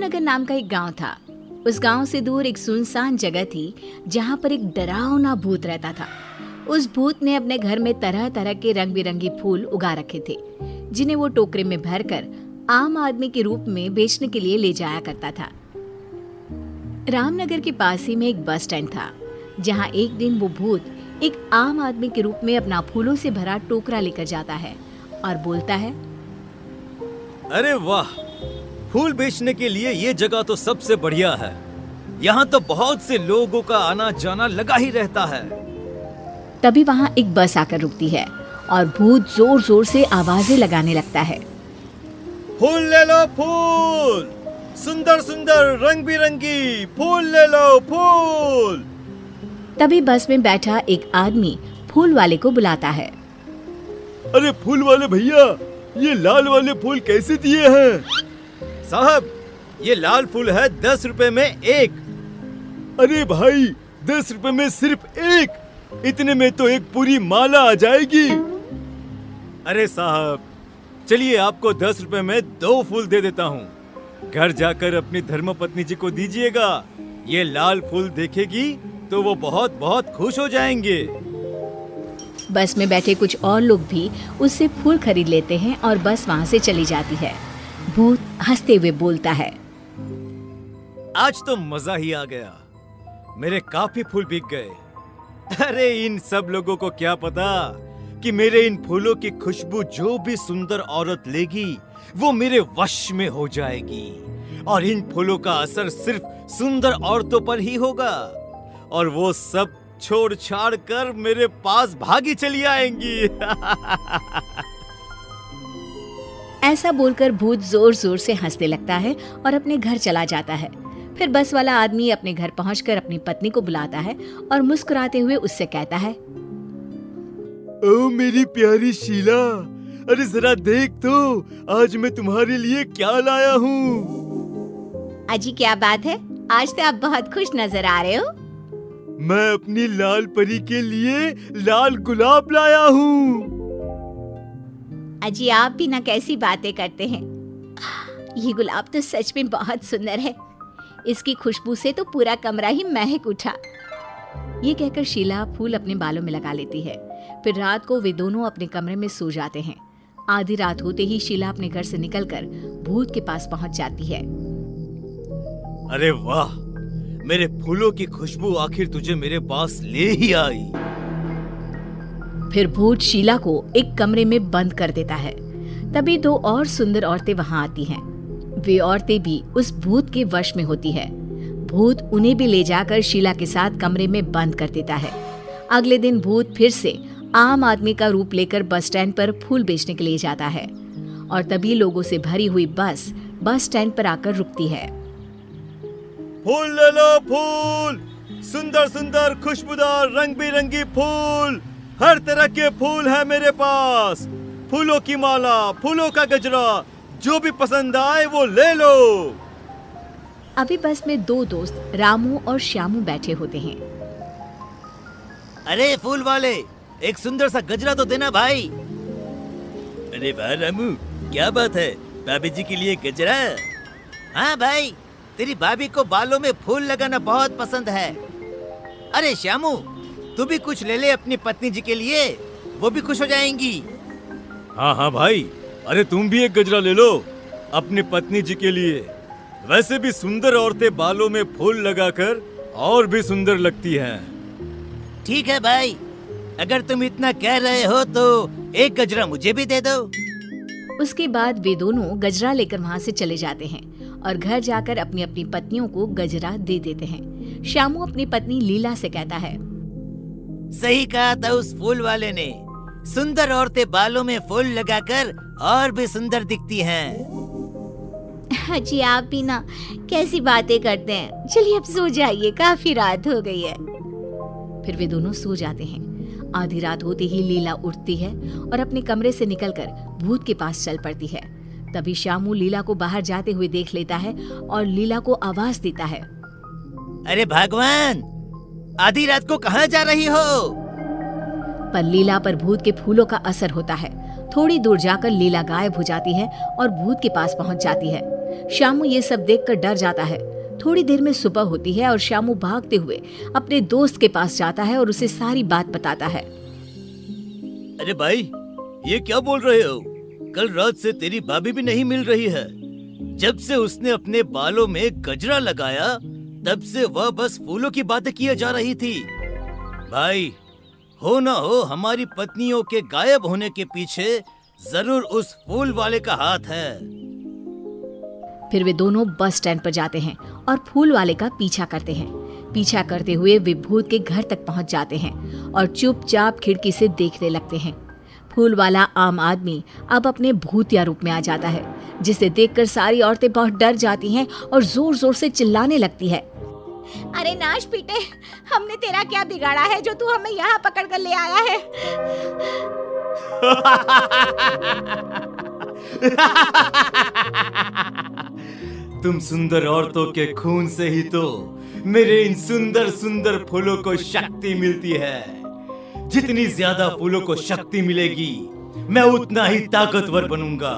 रामनगर नाम का एक गांव था। उस गांव से दूर एक सुनसान जगह थी जहां पर एक डरावना भूत रहता था। उस भूत ने अपने घर में तरह तरह के रंग बिरंगे फूल उगा रखे थे, जिन्हें वो टोकरे में भरकर आम आदमी के रूप में बेचने के लिए ले जाया करता था। रामनगर के पास ही में एक बस स्टैंड था, जहां एक दिन वो भूत एक आम आदमी के रूप में अपना फूलों से भरा टोकरा लेकर जाता है और बोलता है, अरे वाह, फूल बेचने के लिए ये जगह तो सबसे बढ़िया है। यहाँ तो बहुत से लोगों का आना जाना लगा ही रहता है। तभी वहाँ एक बस आकर रुकती है और भूत जोर जोर से आवाजें लगाने लगता है। फूल ले लो, फूल, सुंदर सुंदर रंग बिरंगी फूल ले लो, फूल। तभी बस में बैठा एक आदमी फूल वाले को बुलाता है। अरे फूल वाले भैया, ये लाल वाले फूल कैसे दिए हैं? साहब, ये लाल फूल है 10 रुपए में एक। अरे भाई, 10 रुपए में सिर्फ एक? इतने में तो एक पूरी माला आ जाएगी। अरे साहब, चलिए आपको 10 रुपए में 2 फूल दे देता हूँ। घर जाकर अपनी धर्मपत्नी जी को दीजिएगा। ये लाल फूल देखेगी तो वो बहुत बहुत खुश हो जाएंगे। बस में बैठे कुछ और लोग भी उससे फूल खरीद लेते हैं और बस वहाँ से चली जाती है। भूत हंसते हुए बोलता है, आज तो मजा ही आ गया, मेरे काफी फूल बिक गए। अरे इन सब लोगों को क्या पता कि मेरे इन फूलों की खुशबू जो भी सुंदर औरत लेगी वो मेरे वश में हो जाएगी, और इन फूलों का असर सिर्फ सुंदर औरतों पर ही होगा, और वो सब छोड़ छाड़ कर मेरे पास भागी चली आएंगी। ऐसा बोलकर भूत जोर जोर से हंसने लगता है और अपने घर चला जाता है। फिर बस वाला आदमी अपने घर पहुंचकर अपनी पत्नी को बुलाता है और मुस्कुराते हुए उससे कहता है, ओ मेरी प्यारी शीला, अरे जरा देख तो आज मैं तुम्हारे लिए क्या लाया हूँ। अजी क्या बात है, आज तो आप बहुत खुश नजर आ रहे हो। मैं अपनी लाल परी के लिए लाल गुलाब लाया हूँ। अजी आप भी ना कैसी बातें करते हैं। ये गुलाब तो सच में बहुत सुंदर है, इसकी खुशबू से तो पूरा कमरा ही महक उठा। ये कहकर शीला फूल अपने बालों में लगा लेती है। फिर रात को वे दोनों अपने कमरे में सो जाते हैं। आधी रात होते ही शीला अपने घर से निकलकर भूत के पास पहुंच जाती है। अरे वाह, मेरे फूलों की खुशबू आखिर तुझे मेरे पास ले ही आई। फिर भूत शीला को एक कमरे में बंद कर देता है। तभी 2 और सुंदर औरतें वहां आती हैं। वे औरतें भी उस भूत के वश में होती है। भूत उन्हें भी ले जाकर शीला के साथ कमरे में बंद कर देता है। अगले दिन भूत फिर से आम आदमी का रूप लेकर बस स्टैंड पर फूल बेचने के लिए जाता है, और तभी लोगों से भरी हुई बस स्टैंड पर आकर रुकती है। फूल ले लो, फूल, सुंदर सुंदर खुशबूदार रंग बिरंगी फूल, हर तरह के फूल है मेरे पास। फूलों की माला, फूलों का गजरा, जो भी पसंद आए वो ले लो। अभी बस में 2 दोस्त रामू और श्यामू बैठे होते हैं। अरे फूल वाले, एक सुंदर सा गजरा तो देना भाई। अरे वाह रामू, क्या बात है, भाभी जी के लिए गजरा? हाँ भाई, तेरी भाभी को बालों में फूल लगाना बहुत पसंद है। अरे श्यामू, तू भी कुछ ले ले अपनी पत्नी जी के लिए, वो भी खुश हो जाएंगी। हाँ हाँ भाई, अरे तुम भी एक गजरा ले लो अपनी पत्नी जी के लिए। वैसे भी सुंदर औरतें बालों में फूल लगाकर और भी सुंदर लगती हैं। ठीक है भाई, अगर तुम इतना कह रहे हो तो एक गजरा मुझे भी दे दो। उसके बाद वे दोनों गजरा लेकर वहाँ से चले जाते हैं और घर जाकर अपनी अपनी पत्नियों को गजरा दे देते हैं। श्यामू अपनी पत्नी लीला से कहता है, सही कहा था उस फूल वाले ने, सुंदर औरतें बालों में फूल लगाकर और भी सुंदर दिखती हैं। जी आप भी ना कैसी बातें करते हैं। चलिए अब सो जाइए, काफी रात हो गई है। फिर वे दोनों सो जाते हैं। आधी रात होते ही लीला उठती है और अपने कमरे से निकलकर भूत के पास चल पड़ती है। तभी श्यामू लीला को बाहर जाते हुए देख लेता है और लीला को आवाज देता है, अरे भगवान, आधी रात को कहाँ जा रही हो? पर लीला पर भूत के फूलों का असर होता है। थोड़ी दूर जाकर लीला गायब हो जाती है और भूत के पास पहुंच जाती है। शामू ये सब देखकर डर जाता है। थोड़ी देर में सुबह होती है और शामू भागते हुए अपने दोस्त के पास जाता है और उसे सारी बात बताता है। अरे भाई, ये क्या बोल रहे हो? कल रात से तेरी भाभी भी नहीं मिल रही है। जब से उसने अपने बालों में गजरा लगाया तब से वह बस फूलों की बातें किए जा रही थी। भाई, हो ना हो हमारी पत्नियों के गायब होने के पीछे जरूर उस फूल वाले का हाथ है। फिर वे दोनों बस स्टैंड पर जाते हैं और फूल वाले का पीछा करते हैं। पीछा करते हुए वे भूत के घर तक पहुंच जाते हैं और चुपचाप खिड़की से देखने लगते हैं। फूल वाला आम आदमी अब अपने भूतिया रूप में आ जाता है, जिसे देखकर सारी औरतें बहुत डर जाती हैं और जोर जोर से चिल्लाने लगती है। अरे नाश पीटे, हमने तेरा क्या बिगाड़ा है जो तू हमें यहाँ पकड़ कर ले आया है? तुम सुंदर औरतों के खून से ही तो मेरे इन सुंदर सुंदर फूलों को शक्ति मिलती है। जितनी ज्यादा फूलों को शक्ति मिलेगी मैं उतना ही ताकतवर बनूंगा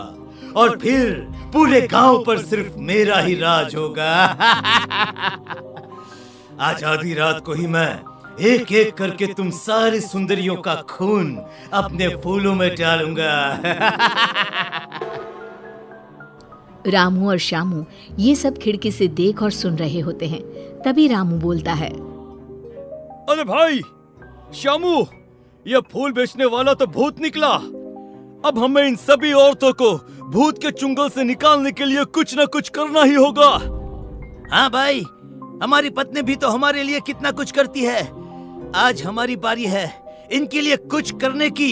और फिर पूरे गांव पर सिर्फ मेरा ही राज होगा। आज आधी रात को ही मैं एक एक करके तुम सारी सुंदरियों का खून अपने फूलों में डालूंगा। रामू और शामू ये सब खिड़की से देख और सुन रहे होते हैं। तभी रामू बोलता है। अरे भाई शामू, यह फूल बेचने वाला तो भूत निकला। अब हमें इन सभी औरतों को भूत के चुंगल से निकालने के लिए कुछ न कुछ करना ही होगा। हाँ भाई, हमारी पत्नी भी तो हमारे लिए कितना कुछ करती है। आज हमारी बारी है इनके लिए कुछ करने की।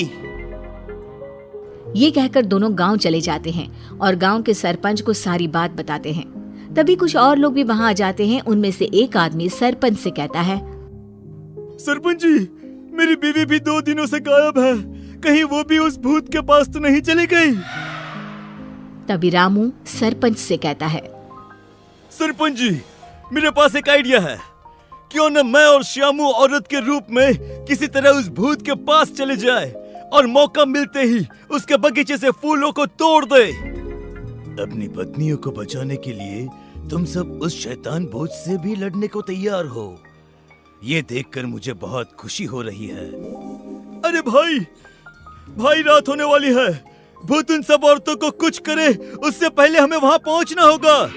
ये कहकर दोनों गांव चले जाते हैं और गांव के सरपंच को सारी बात बताते हैं। तभी कुछ और लोग भी वहां आ जाते हैं। उनमें से एक आदमी सरपंच से कहता है। सरपंच जी, मेरी बीवी भी 2 दिनों से गायब है। कहीं वो भी उस भूत के पास तो नहीं चली गई? तभी रामू सरपंच से कहता है। सरपंच जी, मेरे पास एक आइडिया है। क्यों न मैं और श्यामू औरत के रूप में किसी तरह उस भूत के पास चले जाए और मौका मिलते ही उसके बगीचे से फूलों को तोड़ दे। अपनी पत्नियों को बचाने के लिए तुम सब उस शैतान भूत से भी लड़ने को तैयार हो। ये देखकर मुझे बहुत खुशी हो रही है। अरे भाई रात होने वाली है। भूत उन सब औरतों को कुछ करे उससे पहले हमें वहां पहुंचना होगा।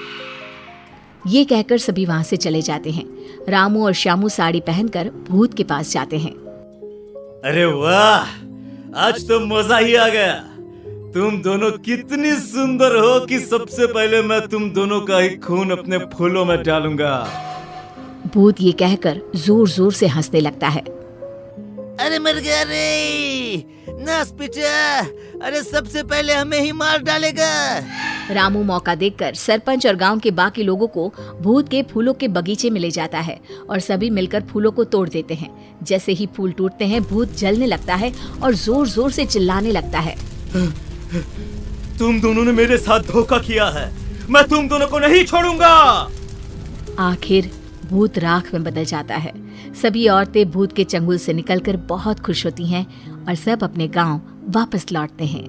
ये कहकर सभी वहां से चले जाते हैं। रामू और श्यामू साड़ी पहनकर भूत के पास जाते हैं। अरे वाह, आज तो मजा ही आ गया। तुम दोनों कितनी सुंदर हो कि सबसे पहले मैं तुम दोनों का ही खून अपने फूलों में डालूंगा। भूत ये कहकर जोर जोर से हंसने लगता है। अरे मर गया रे नास पिटा, अरे सबसे पहले हमें ही मार डालेगा। रामू मौका देखकर सरपंच और गांव के बाकी लोगों को भूत के फूलों के बगीचे में ले जाता है और सभी मिलकर फूलों को तोड़ देते हैं। जैसे ही फूल टूटते हैं भूत जलने लगता है और जोर जोर से चिल्लाने लगता है। तुम दोनों ने मेरे साथ धोखा किया है, मैं तुम दोनों को नहीं छोड़ूंगा। आखिर भूत राख में बदल जाता है। सभी औरतें भूत के चंगुल से निकलकर बहुत खुश होती हैं और सब अपने गांव वापस लौटते हैं।